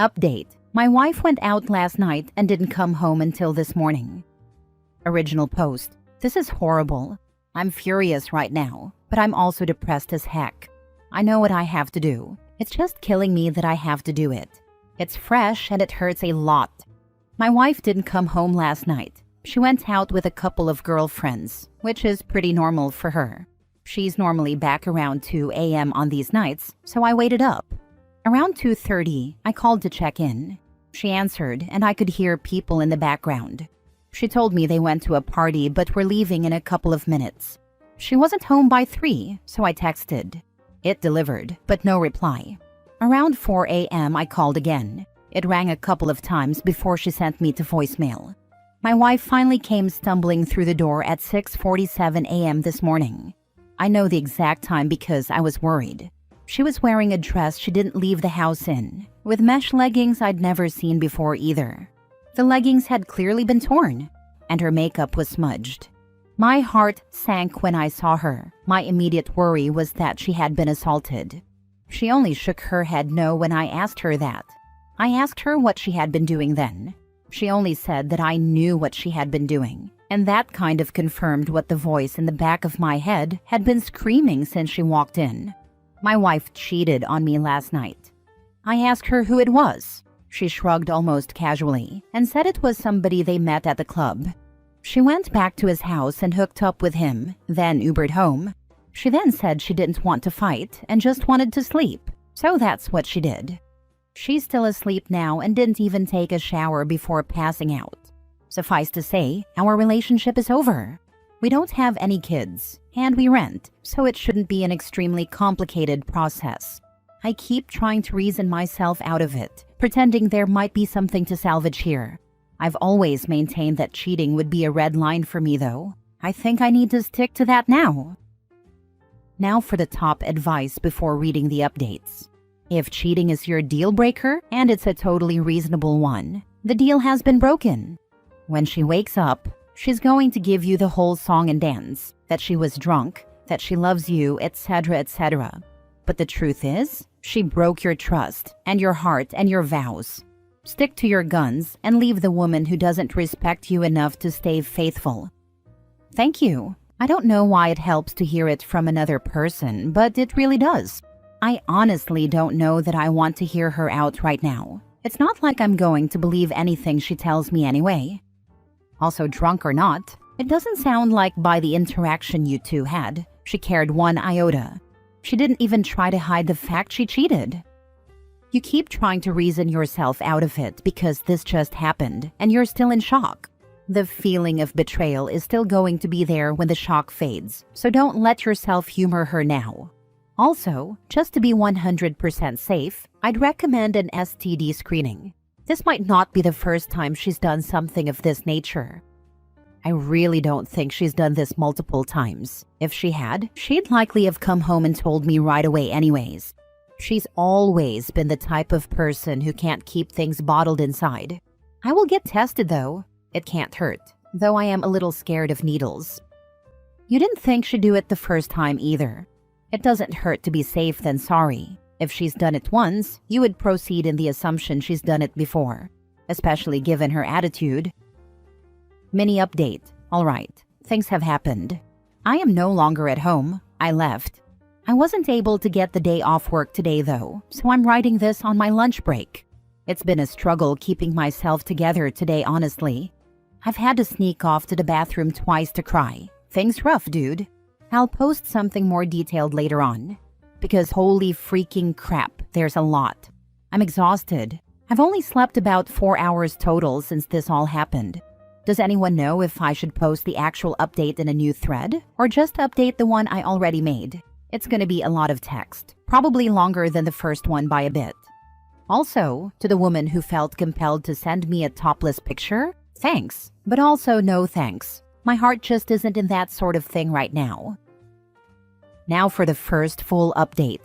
Update. My wife went out last night and didn't come home until this morning. Original post. This is horrible. I'm furious right now, but I'm also depressed as heck. I know what I have to do. It's just killing me that I have to do it. It's fresh and it hurts a lot. My wife didn't come home last night. She went out with a couple of girlfriends, which is pretty normal for her. She's normally back around 2 a.m. on these nights, so I waited up. Around 2:30, I called to check in. She answered, and I could hear people in the background. She told me they went to a party but were leaving in a couple of minutes. She wasn't home by 3, so I texted. It delivered, but no reply. Around 4 a.m. I called again. It rang a couple of times before she sent me to voicemail. My wife finally came stumbling through the door at 6:47 a.m. this morning. I know the exact time because I was worried. She was wearing a dress she didn't leave the house in, with mesh leggings I'd never seen before either. The leggings had clearly been torn, and her makeup was smudged. My heart sank when I saw her. My immediate worry was that she had been assaulted. She only shook her head no when I asked her that. I asked her what she had been doing then. She only said that I knew what she had been doing, and that kind of confirmed what the voice in the back of my head had been screaming since she walked in. My wife cheated on me last night. I asked her who it was. She shrugged almost casually and said it was somebody they met at the club. She went back to his house and hooked up with him, then Ubered home. She then said she didn't want to fight and just wanted to sleep, so that's what she did. She's still asleep now and didn't even take a shower before passing out. Suffice to say, our relationship is over. We don't have any kids, and we rent, so it shouldn't be an extremely complicated process. I keep trying to reason myself out of it, pretending there might be something to salvage here. I've always maintained that cheating would be a red line for me, though. I think I need to stick to that now. Now for the top advice before reading the updates. If cheating is your deal breaker, and it's a totally reasonable one, the deal has been broken. When she wakes up, she's going to give you the whole song and dance, that she was drunk, that she loves you, etc., etc. But the truth is, she broke your trust, and your heart, and your vows. Stick to your guns, and leave the woman who doesn't respect you enough to stay faithful. Thank you. I don't know why it helps to hear it from another person, but it really does. I honestly don't know that I want to hear her out right now. It's not like I'm going to believe anything she tells me anyway. Also, drunk or not, it doesn't sound like by the interaction you two had, she cared one iota. She didn't even try to hide the fact she cheated. You keep trying to reason yourself out of it because this just happened and you're still in shock. The feeling of betrayal is still going to be there when the shock fades, so don't let yourself humor her now. Also, just to be 100% safe, I'd recommend an STD screening. This might not be the first time she's done something of this nature. I really don't think she's done this multiple times. If she had, she'd likely have come home and told me right away anyways. She's always been the type of person who can't keep things bottled inside. I will get tested though. It can't hurt, though I am a little scared of needles. You didn't think she'd do it the first time either. It doesn't hurt to be safe than sorry. If she's done it once, you would proceed in the assumption she's done it before, especially given her attitude. Mini update. Alright, things have happened. I am no longer at home. I left. I wasn't able to get the day off work today though, so I'm writing this on my lunch break. It's been a struggle keeping myself together today, honestly. I've had to sneak off to the bathroom twice to cry. Things rough, dude. I'll post something more detailed later on. Because holy freaking crap, there's a lot. I'm exhausted. I've only slept about 4 hours total since this all happened. Does anyone know if I should post the actual update in a new thread, or just update the one I already made? It's gonna be a lot of text, probably longer than the first one by a bit. Also, to the woman who felt compelled to send me a topless picture, thanks, but also no thanks. My heart just isn't in that sort of thing right now. Now for the first full update.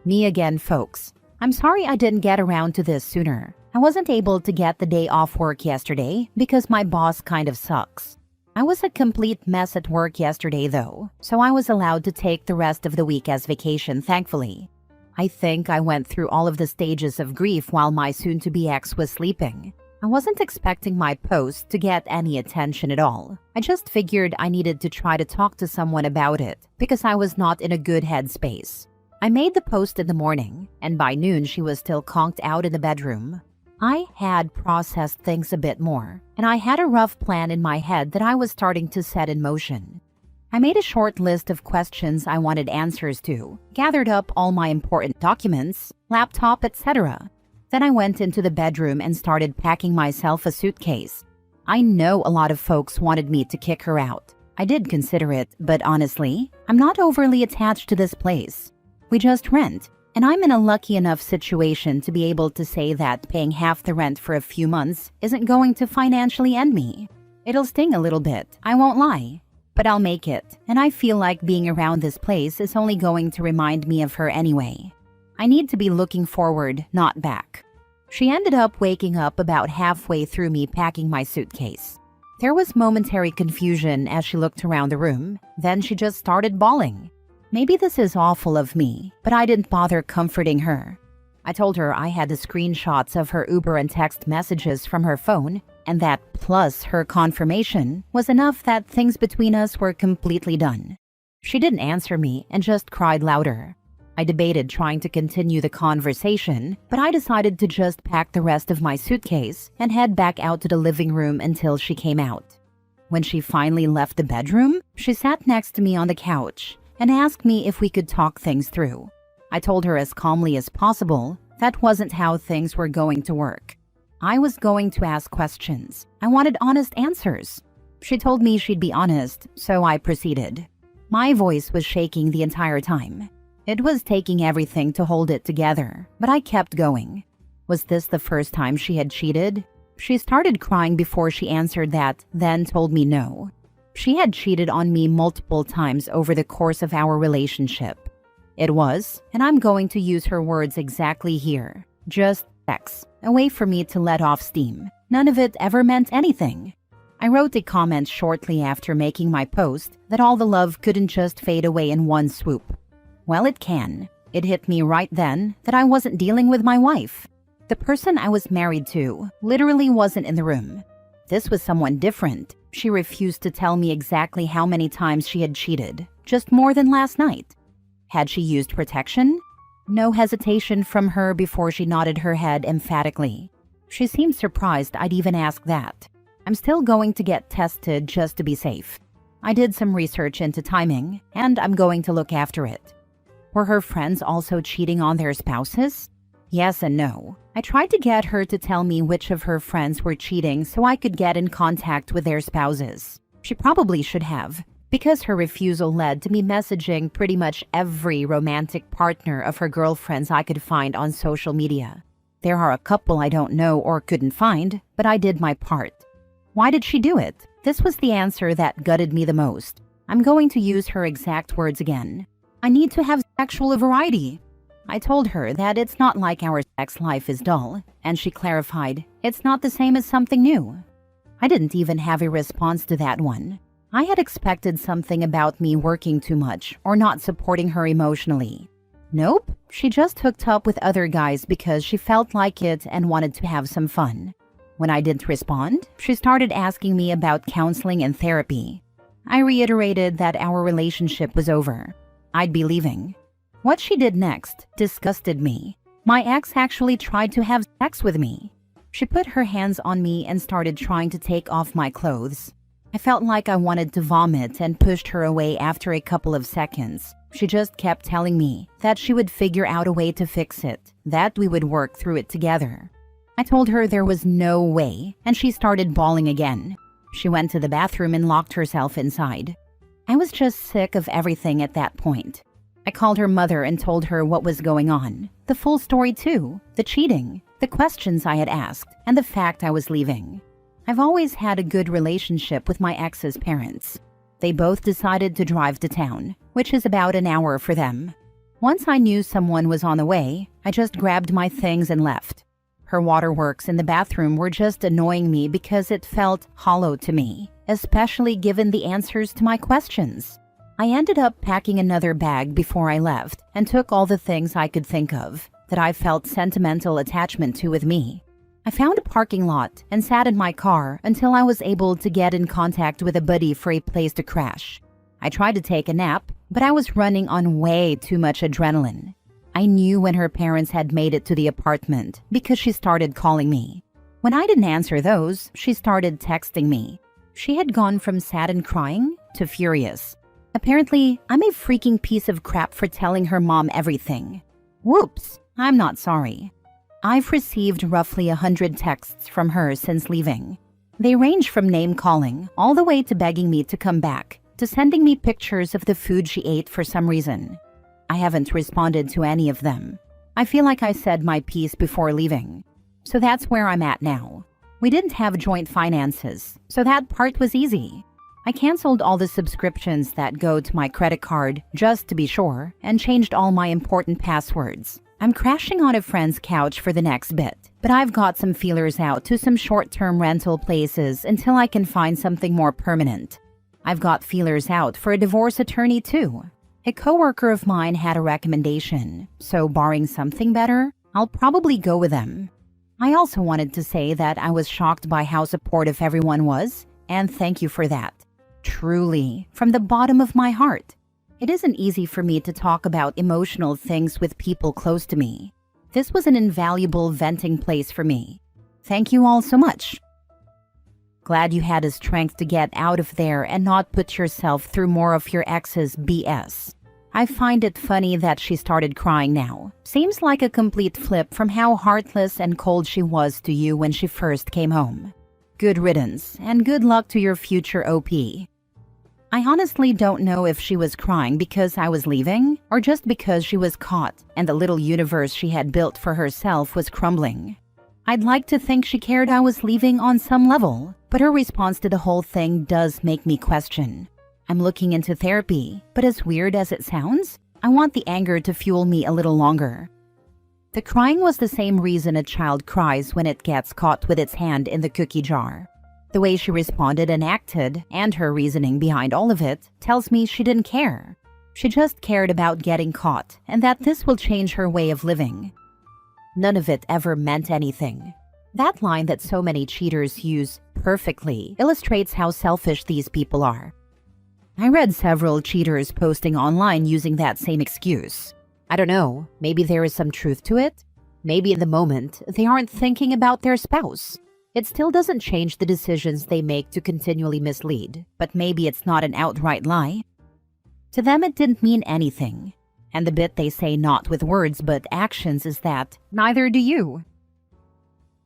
Me again, folks. I'm sorry I didn't get around to this sooner. I wasn't able to get the day off work yesterday because my boss kind of sucks. I was a complete mess at work yesterday though, so I was allowed to take the rest of the week as vacation, thankfully. I think I went through all of the stages of grief while my soon-to-be ex was sleeping. I wasn't expecting my post to get any attention at all. I just figured I needed to try to talk to someone about it because I was not in a good headspace. I made the post in the morning, and by noon she was still conked out in the bedroom. I had processed things a bit more, and I had a rough plan in my head that I was starting to set in motion. I made a short list of questions I wanted answers to, gathered up all my important documents, laptop, etc. Then I went into the bedroom and started packing myself a suitcase. I know a lot of folks wanted me to kick her out. I did consider it, but honestly, I'm not overly attached to this place. We just rent, and I'm in a lucky enough situation to be able to say that paying half the rent for a few months isn't going to financially end me. It'll sting a little bit, I won't lie. But I'll make it, and I feel like being around this place is only going to remind me of her anyway. I need to be looking forward, not back. She ended up waking up about halfway through me packing my suitcase. There was momentary confusion as she looked around the room, then she just started bawling. Maybe this is awful of me, but I didn't bother comforting her. I told her I had the screenshots of her Uber and text messages from her phone, and that plus her confirmation was enough that things between us were completely done. She didn't answer me and just cried louder. I debated trying to continue the conversation, but I decided to just pack the rest of my suitcase and head back out to the living room until she came out. When she finally left the bedroom, she sat next to me on the couch and asked me if we could talk things through. I told her as calmly as possible that wasn't how things were going to work. I was going to ask questions. I wanted honest answers. She told me she'd be honest, so I proceeded. My voice was shaking the entire time. It was taking everything to hold it together, but I kept going. Was this the first time she had cheated? She started crying before she answered that, then told me no. She had cheated on me multiple times over the course of our relationship. It was, and I'm going to use her words exactly here, just sex, a way for me to let off steam. None of it ever meant anything. I wrote a comment shortly after making my post that all the love couldn't just fade away in one swoop. Well, it can. It hit me right then that I wasn't dealing with my wife. The person I was married to literally wasn't in the room. This was someone different. She refused to tell me exactly how many times she had cheated, just more than last night. Had she used protection? No hesitation from her before she nodded her head emphatically. She seemed surprised I'd even ask that. I'm still going to get tested just to be safe. I did some research into timing, and I'm going to look after it. Were her friends also cheating on their spouses? Yes and no. I tried to get her to tell me which of her friends were cheating so I could get in contact with their spouses. She probably should have, because her refusal led to me messaging pretty much every romantic partner of her girlfriends I could find on social media. There are a couple I don't know or couldn't find, but I did my part. Why did she do it? This was the answer that gutted me the most. I'm going to use her exact words again. I need to have sexual variety. I told her that it's not like our sex life is dull, and she clarified, it's not the same as something new. I didn't even have a response to that one. I had expected something about me working too much or not supporting her emotionally. Nope, she just hooked up with other guys because she felt like it and wanted to have some fun. When I didn't respond, she started asking me about counseling and therapy. I reiterated that our relationship was over. I'd be leaving. What she did next disgusted me. My ex actually tried to have sex with me. She put her hands on me and started trying to take off my clothes. I felt like I wanted to vomit and pushed her away after a couple of seconds. She just kept telling me that she would figure out a way to fix it, that we would work through it together. I told her there was no way, and she started bawling again. She went to the bathroom and locked herself inside. I was just sick of everything at that point. I called her mother and told her what was going on. The full story too, the cheating, the questions I had asked, and the fact I was leaving. I've always had a good relationship with my ex's parents. They both decided to drive to town, which is about an hour for them. Once I knew someone was on the way, I just grabbed my things and left. Her waterworks in the bathroom were just annoying me because it felt hollow to me, especially given the answers to my questions. I ended up packing another bag before I left and took all the things I could think of that I felt sentimental attachment to with me. I found a parking lot and sat in my car until I was able to get in contact with a buddy for a place to crash. I tried to take a nap, but I was running on way too much adrenaline. I knew when her parents had made it to the apartment because she started calling me. When I didn't answer those, she started texting me. She had gone from sad and crying to furious. Apparently, I'm a freaking piece of crap for telling her mom everything. Whoops, I'm not sorry. I've received roughly 100 texts from her since leaving. They range from name-calling all the way to begging me to come back, to sending me pictures of the food she ate for some reason. I haven't responded to any of them. I feel like I said my piece before leaving. So that's where I'm at now. We didn't have joint finances, so that part was easy. I canceled all the subscriptions that go to my credit card just to be sure and changed all my important passwords. I'm crashing on a friend's couch for the next bit, but I've got some feelers out to some short-term rental places until I can find something more permanent. I've got feelers out for a divorce attorney too. A coworker of mine had a recommendation, so barring something better, I'll probably go with them. I also wanted to say that I was shocked by how supportive everyone was, and thank you for that. Truly, from the bottom of my heart. It isn't easy for me to talk about emotional things with people close to me. This was an invaluable venting place for me. Thank you all so much. Glad you had the strength to get out of there and not put yourself through more of your ex's BS. I find it funny that she started crying now. Seems like a complete flip from how heartless and cold she was to you when she first came home. Good riddance, and good luck to your future OP. I honestly don't know if she was crying because I was leaving, or just because she was caught and the little universe she had built for herself was crumbling. I'd like to think she cared I was leaving on some level, but her response to the whole thing does make me question. I'm looking into therapy, but as weird as it sounds, I want the anger to fuel me a little longer. The crying was the same reason a child cries when it gets caught with its hand in the cookie jar. The way she responded and acted, and her reasoning behind all of it, tells me she didn't care. She just cared about getting caught, and that this will change her way of living. None of it ever meant anything. That line that so many cheaters use perfectly illustrates how selfish these people are. I read several cheaters posting online using that same excuse. I don't know, maybe there is some truth to it. Maybe in the moment, they aren't thinking about their spouse. It still doesn't change the decisions they make to continually mislead, but maybe it's not an outright lie. To them, it didn't mean anything. And the bit they say not with words but actions is that, neither do you.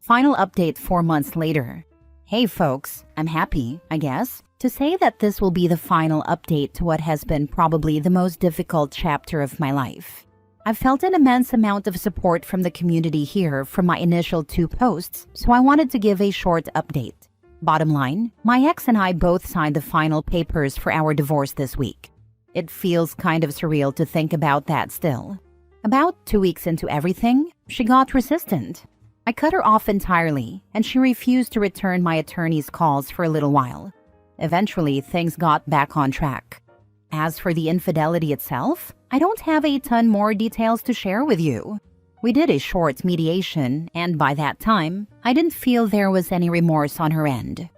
Final update 4 months later. Hey folks, I'm happy, I guess, to say that this will be the final update to what has been probably the most difficult chapter of my life. I've felt an immense amount of support from the community here from my initial 2 posts, so I wanted to give a short update. Bottom line, my ex and I both signed the final papers for our divorce this week. It feels kind of surreal to think about that still. About 2 weeks into everything, she got resistant. I cut her off entirely, and she refused to return my attorney's calls for a little while. Eventually, things got back on track. As for the infidelity itself, I don't have a ton more details to share with you. We did a short mediation, and by that time, I didn't feel there was any remorse on her end.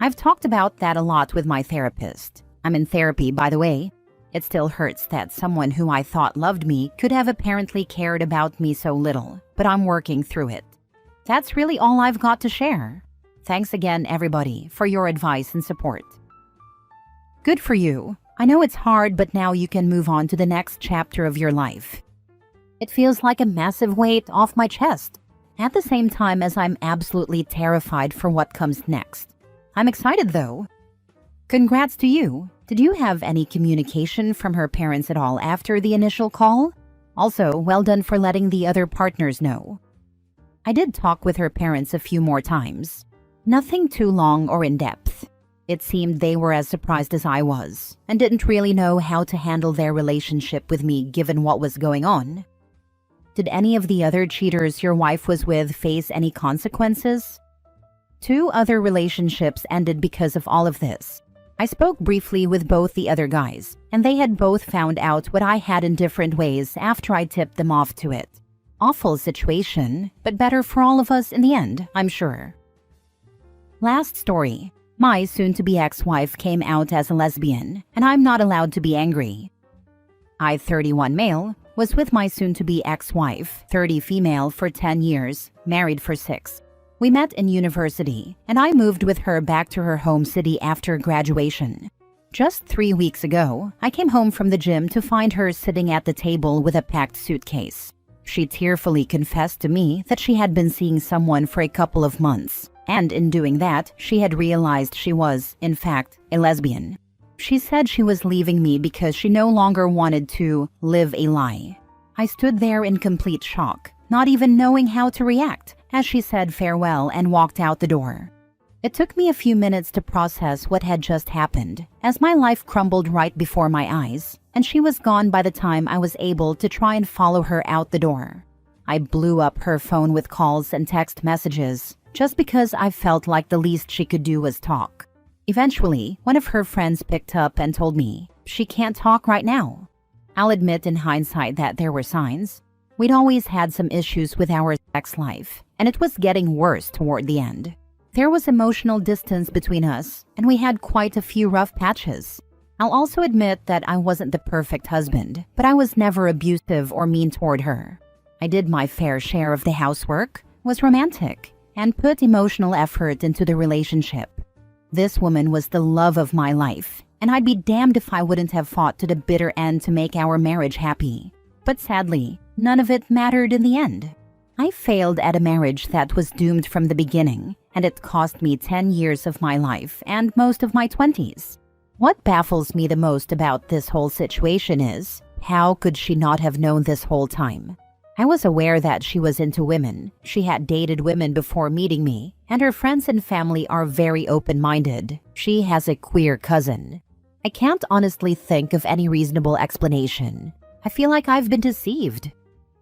I've talked about that a lot with my therapist. I'm in therapy, by the way. It still hurts that someone who I thought loved me could have apparently cared about me so little, but I'm working through it. That's really all I've got to share. Thanks again, everybody, for your advice and support. Good for you. I know it's hard, but now you can move on to the next chapter of your life. It feels like a massive weight off my chest, at the same time as I'm absolutely terrified for what comes next. I'm excited, though. Congrats to you. Did you have any communication from her parents at all after the initial call? Also, well done for letting the other partners know. I did talk with her parents a few more times. Nothing too long or in-depth. It seemed they were as surprised as I was, and didn't really know how to handle their relationship with me given what was going on. Did any of the other cheaters your wife was with face any consequences? 2 other relationships ended because of all of this. I spoke briefly with both the other guys, and they had both found out what I had in different ways after I tipped them off to it. Awful situation, but better for all of us in the end, I'm sure. Last story. My soon-to-be ex-wife came out as a lesbian, and I'm not allowed to be angry. I, 31 male, was with my soon-to-be ex-wife, 30 female, for 10 years, married for 6. We met in university, and I moved with her back to her home city after graduation. Just 3 weeks ago, I came home from the gym to find her sitting at the table with a packed suitcase. She tearfully confessed to me that she had been seeing someone for a couple of months, and in doing that, she had realized she was, in fact, a lesbian. She said she was leaving me because she no longer wanted to live a lie. I stood there in complete shock, not even knowing how to react, as she said farewell and walked out the door. It took me a few minutes to process what had just happened, as my life crumbled right before my eyes, and she was gone by the time I was able to try and follow her out the door. I blew up her phone with calls and text messages, just because I felt like the least she could do was talk. Eventually, one of her friends picked up and told me, "She can't talk right now." I'll admit in hindsight that there were signs. We'd always had some issues with our sex life, and it was getting worse toward the end. There was emotional distance between us, and we had quite a few rough patches. I'll also admit that I wasn't the perfect husband, but I was never abusive or mean toward her. I did my fair share of the housework, was romantic, and put emotional effort into the relationship. This woman was the love of my life, and I'd be damned if I wouldn't have fought to the bitter end to make our marriage happy. But sadly, none of it mattered in the end. I failed at a marriage that was doomed from the beginning, and it cost me 10 years of my life and most of my 20s. What baffles me the most about this whole situation is, how could she not have known this whole time? I was aware that she was into women. She had dated women before meeting me, and her friends and family are very open-minded. She has a queer cousin. I can't honestly think of any reasonable explanation. I feel like I've been deceived.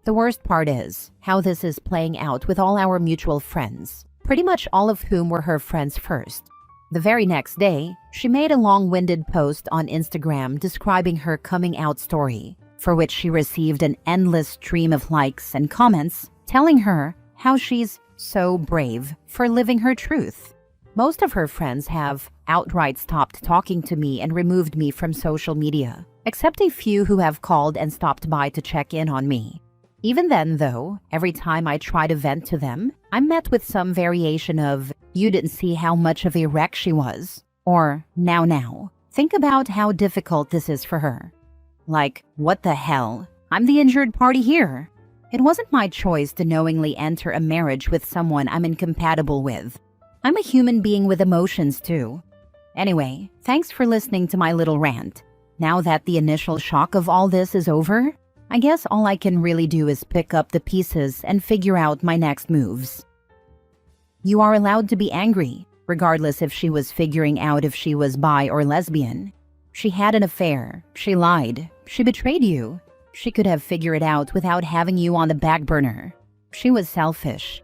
The worst part is how this is playing out with all our mutual friends, pretty much all of whom were her friends first. The very next day, she made a long-winded post on Instagram describing her coming out story, for which she received an endless stream of likes and comments telling her how she's so brave for living her truth. Most of her friends have outright stopped talking to me and removed me from social media, except a few who have called and stopped by to check in on me. Even then, though, every time I try to vent to them, I'm met with some variation of, "You didn't see how much of a wreck she was," or now, think about how difficult this is for her." Like, what the hell? I'm the injured party here. It wasn't my choice to knowingly enter a marriage with someone I'm incompatible with. I'm a human being with emotions too. Anyway, thanks for listening to my little rant. Now that the initial shock of all this is over, I guess all I can really do is pick up the pieces and figure out my next moves. You are allowed to be angry, regardless if she was figuring out if she was bi or lesbian. She had an affair, she lied, she betrayed you. She could have figured it out without having you on the back burner. She was selfish.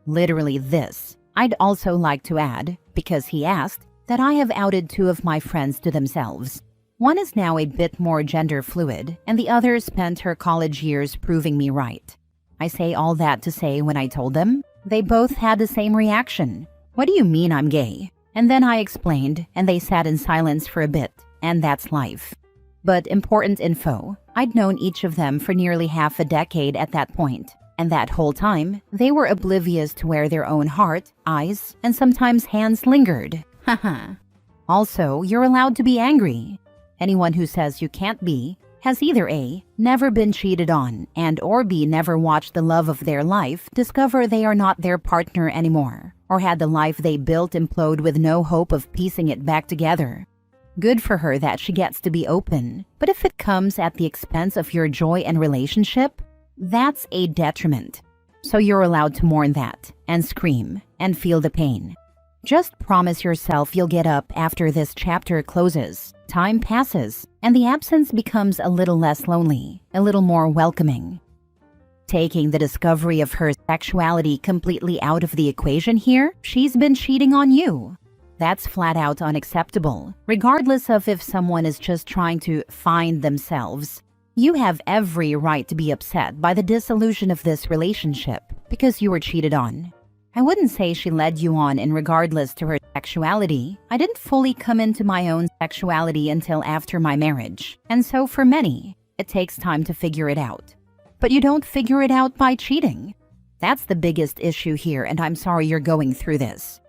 Literally this. I'd also like to add, because he asked, that I have outed 2 of my friends to themselves. One is now a bit more gender fluid, and the other spent her college years proving me right. I say all that to say when I told them, they both had the same reaction. "What do you mean I'm gay?" And then I explained, and they sat in silence for a bit, and that's life. But important info, I'd known each of them for nearly half a decade at that point, and that whole time, they were oblivious to where their own heart, eyes, and sometimes hands lingered. Haha. Also, you're allowed to be angry. Anyone who says you can't be has either A, never been cheated on, and or B, never watched the love of their life discover they are not their partner anymore, or had the life they built implode with no hope of piecing it back together. Good for her that she gets to be open, but if it comes at the expense of your joy and relationship, that's a detriment. So you're allowed to mourn that, and scream, and feel the pain. Just promise yourself you'll get up after this chapter closes. Time passes, and the absence becomes a little less lonely, a little more welcoming. Taking the discovery of her sexuality completely out of the equation here, she's been cheating on you. That's flat out unacceptable, regardless of if someone is just trying to find themselves. You have every right to be upset by the dissolution of this relationship because you were cheated on. I wouldn't say she led you on in regardless to her sexuality. I didn't fully come into my own sexuality until after my marriage, and so for many, it takes time to figure it out. But you don't figure it out by cheating. That's the biggest issue here, and I'm sorry you're going through this.